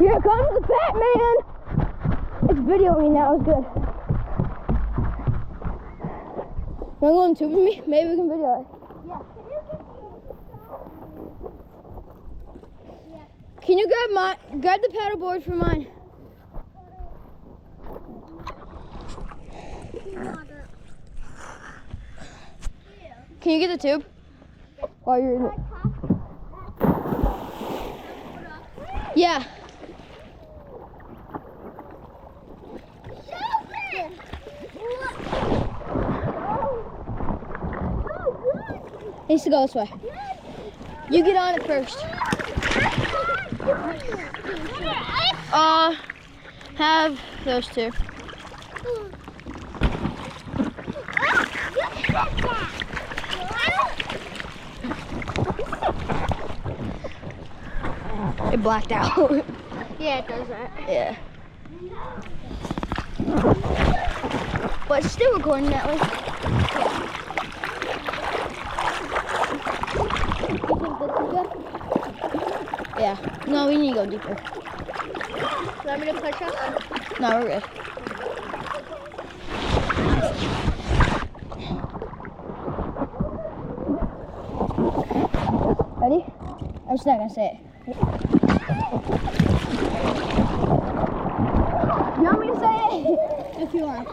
Here comes the fat man. It's videoing me now. It's good. You want to go on tube with me? Maybe we can video it. Can you grab the paddle board for mine? Can you get the tube? While you're in it. Yeah. Needs to go this way. You get on it first. Have those two. It blacked out. Yeah, it does that. Yeah. But it's still recording that way. You think this is good? Yeah. No, we need to go deeper. Want me to push up? No, we're good. Ready? I'm just not gonna say it. You want me to say it? If you want.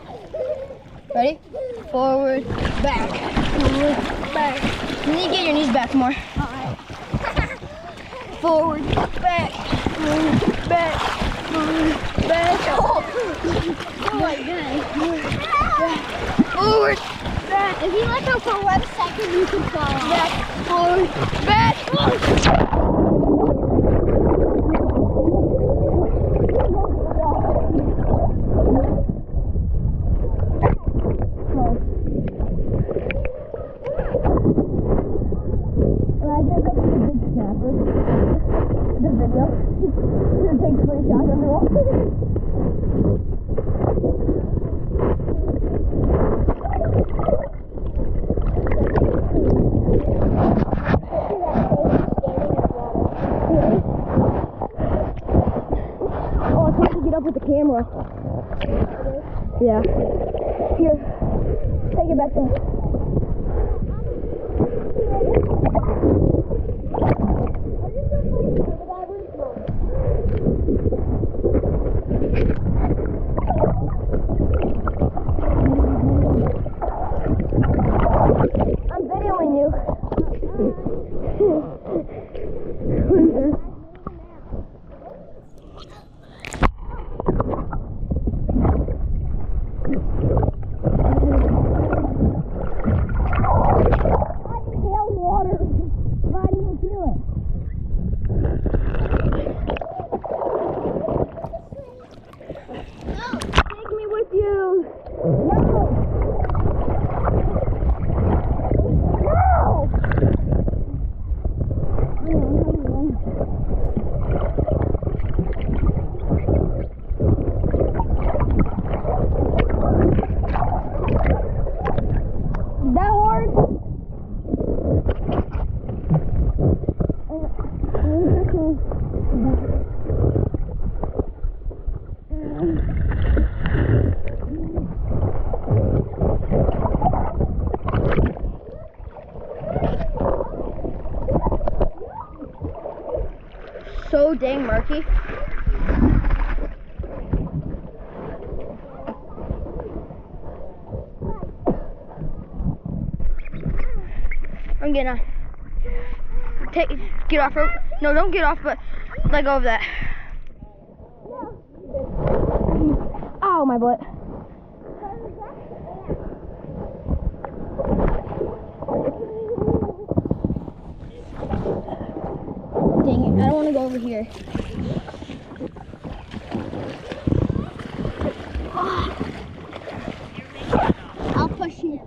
Ready? Forward, back. Forward, back. You need to get your knees back more. Alright. Forward, back. Forward, back. Forward, back. Oh my goodness. Forward, back. If you let go for 1 second, you can fall off. Back. Forward, back. The video. It takes 20 shots underwater. Oh, it's hard to get up with the camera. Yeah. Here. Take it back there. I'm videoing you. Water. Why do you feel it? Take me with you. No. That hard? So dang murky. I'm getting on. Get off rope. No, don't get off, but let go of that. Ow, my butt. Dang it, I don't want to go over here. I'll push you.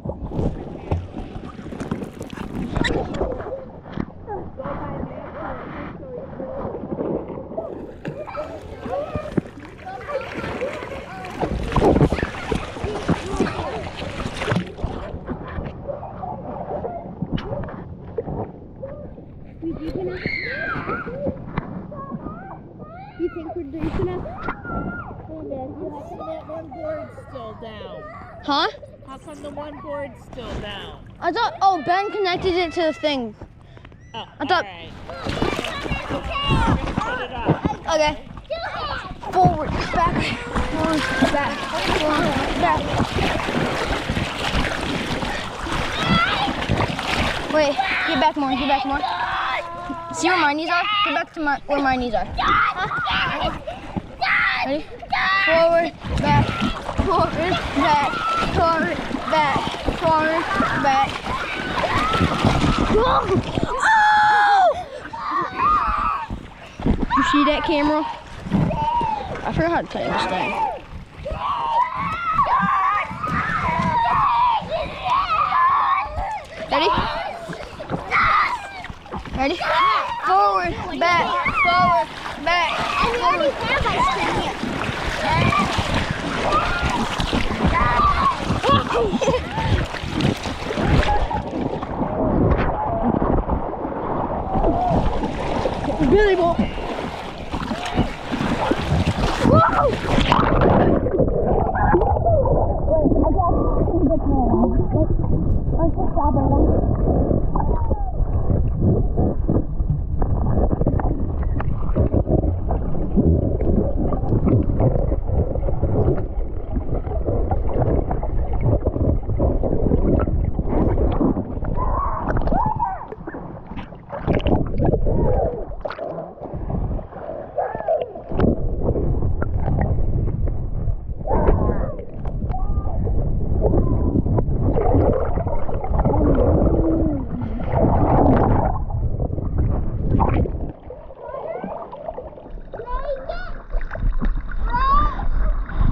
You think we're deep enough? How come that one board's still down? Huh? How come the one board's still down? I thought, oh, Ben connected it to the thing. Oh, I thought- all right. Put it up. Okay. Forward, back, forward, back, forward, back. Wait, get back more, get back more. See where my knees are? Get back to where my knees are. Ready? Forward, back, forward, back, forward, back, forward, back. Oh! You see that, camera? I forgot how to play this thing. Ready? Ready? Forward, back, forward, back. And we already have ice cream here. Billy Boy.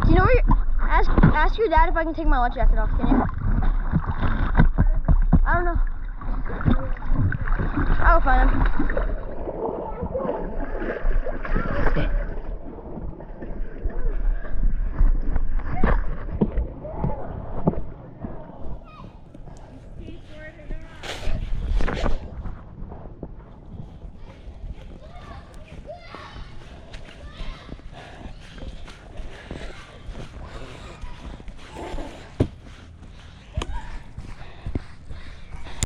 You know where ask your dad if I can take my life jacket off, can you? I don't know. I'll find him.